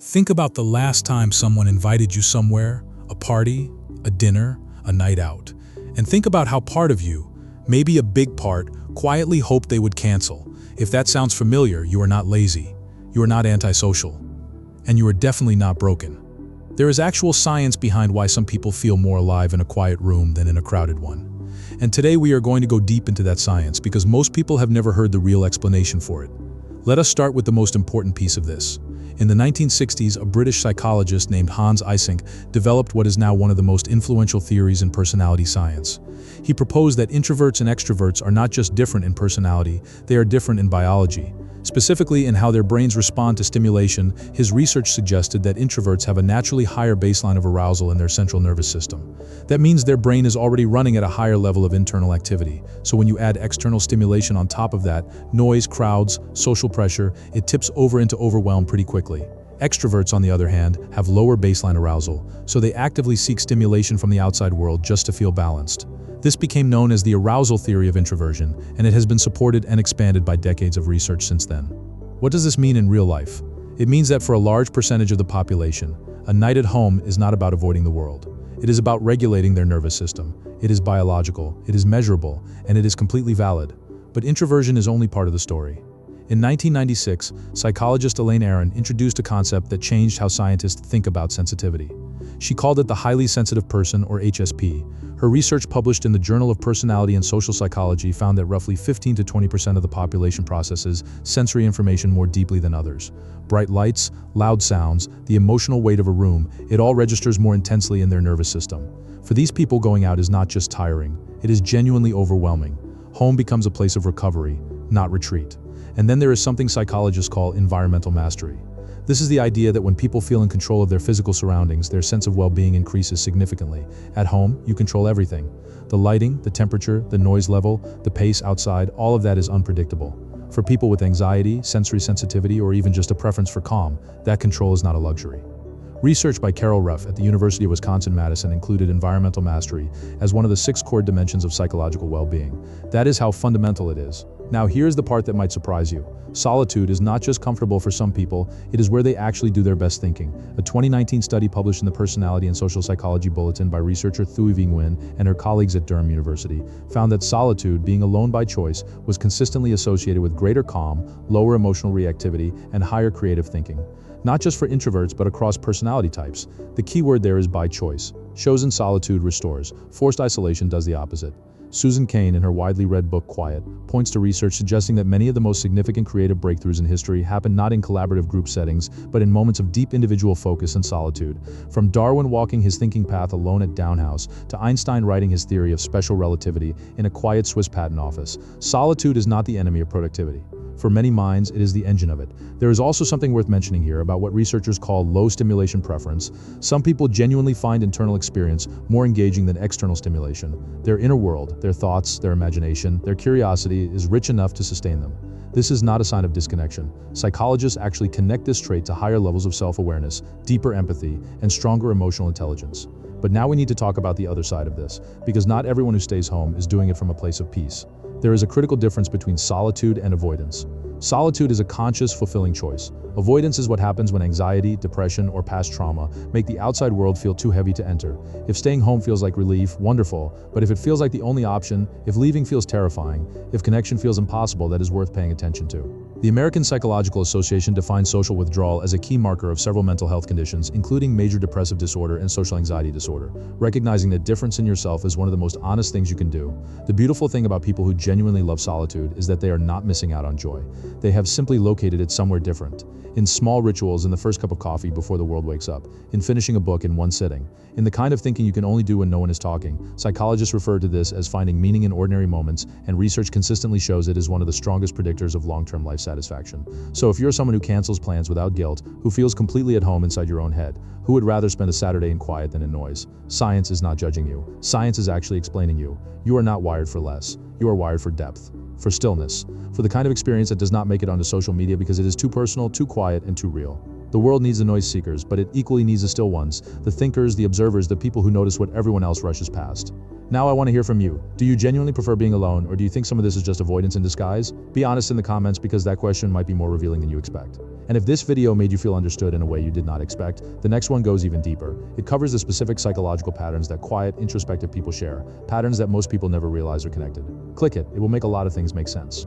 Think about the last time someone invited you somewhere, a party, a dinner, a night out. And think about how part of you, maybe a big part, quietly hoped they would cancel. If that sounds familiar, you are not lazy, you are not antisocial, and you are definitely not broken. There is actual science behind why some people feel more alive in a quiet room than in a crowded one. And today we are going to go deep into that science because most people have never heard the real explanation for it. Let us start with the most important piece of this. In the 1960s, a British psychologist named Hans Eysenck developed what is now one of the most influential theories in personality science. He proposed that introverts and extroverts are not just different in personality, they are different in biology. Specifically in how their brains respond to stimulation, his research suggested that introverts have a naturally higher baseline of arousal in their central nervous system. That means their brain is already running at a higher level of internal activity. So when you add external stimulation on top of that, noise, crowds, social pressure, it tips over into overwhelm pretty quickly. Extroverts, on the other hand, have lower baseline arousal, so they actively seek stimulation from the outside world just to feel balanced. This became known as the arousal theory of introversion, and it has been supported and expanded by decades of research since then. What does this mean in real life? It means that for a large percentage of the population, a night at home is not about avoiding the world. It is about regulating their nervous system. It is biological, it is measurable, and it is completely valid. But introversion is only part of the story. In 1996, psychologist Elaine Aron introduced a concept that changed how scientists think about sensitivity. She called it the highly sensitive person, or HSP. Her research, published in the Journal of Personality and Social Psychology, found that roughly 15 to 20% of the population processes sensory information more deeply than others. Bright lights, loud sounds, the emotional weight of a room, it all registers more intensely in their nervous system. For these people, going out is not just tiring, it is genuinely overwhelming. Home becomes a place of recovery, not retreat. And then there is something psychologists call environmental mastery. This is the idea that when people feel in control of their physical surroundings, their sense of well-being increases significantly. At home, you control everything. The lighting, the temperature, the noise level, the pace outside, all of that is unpredictable. For people with anxiety, sensory sensitivity, or even just a preference for calm, that control is not a luxury. Research by Carol Ruff at the University of Wisconsin-Madison included environmental mastery as one of the 6 core dimensions of psychological well-being. That is how fundamental it is. Now here's the part that might surprise you. Solitude is not just comfortable for some people, it is where they actually do their best thinking. A 2019 study published in the Personality and Social Psychology Bulletin by researcher Thuy-Vinh Nguyen and her colleagues at Durham University found that solitude, being alone by choice, was consistently associated with greater calm, lower emotional reactivity, and higher creative thinking. Not just for introverts, but across personality types. The key word there is by choice. Chosen solitude restores. Forced isolation does the opposite. Susan Cain, in her widely read book Quiet, points to research suggesting that many of the most significant creative breakthroughs in history happen not in collaborative group settings, but in moments of deep individual focus and solitude. From Darwin walking his thinking path alone at Down House, to Einstein writing his theory of special relativity in a quiet Swiss patent office, solitude is not the enemy of productivity. For many minds, it is the engine of it. There is also something worth mentioning here about what researchers call low stimulation preference. Some people genuinely find internal experience more engaging than external stimulation. Their inner world, their thoughts, their imagination, their curiosity is rich enough to sustain them. This is not a sign of disconnection. Psychologists actually connect this trait to higher levels of self-awareness, deeper empathy, and stronger emotional intelligence. But now we need to talk about the other side of this, because not everyone who stays home is doing it from a place of peace. There is a critical difference between solitude and avoidance. Solitude is a conscious, fulfilling choice. Avoidance is what happens when anxiety, depression, or past trauma make the outside world feel too heavy to enter. If staying home feels like relief, wonderful, but if it feels like the only option, if leaving feels terrifying, if connection feels impossible, that is worth paying attention to. The American Psychological Association defines social withdrawal as a key marker of several mental health conditions, including major depressive disorder and social anxiety disorder. Recognizing that difference in yourself is one of the most honest things you can do. The beautiful thing about people who genuinely love solitude is that they are not missing out on joy. They have simply located it somewhere different. In small rituals, in the first cup of coffee before the world wakes up, in finishing a book in one sitting, in the kind of thinking you can only do when no one is talking. Psychologists refer to this as finding meaning in ordinary moments, and research consistently shows it is one of the strongest predictors of long-term life satisfaction. So if you're someone who cancels plans without guilt, who feels completely at home inside your own head, who would rather spend a Saturday in quiet than in noise, science is not judging you. Science is actually explaining you. You are not wired for less. You are wired for depth, for stillness, for the kind of experience that does not make it onto social media because it is too personal, too quiet, and too real. The world needs the noise seekers, but it equally needs the still ones, the thinkers, the observers, the people who notice what everyone else rushes past. Now I want to hear from you. Do you genuinely prefer being alone, or do you think some of this is just avoidance in disguise? Be honest in the comments, because that question might be more revealing than you expect. And if this video made you feel understood in a way you did not expect, the next one goes even deeper. It covers the specific psychological patterns that quiet, introspective people share, patterns that most people never realize are connected. Click it, it will make a lot of things make sense.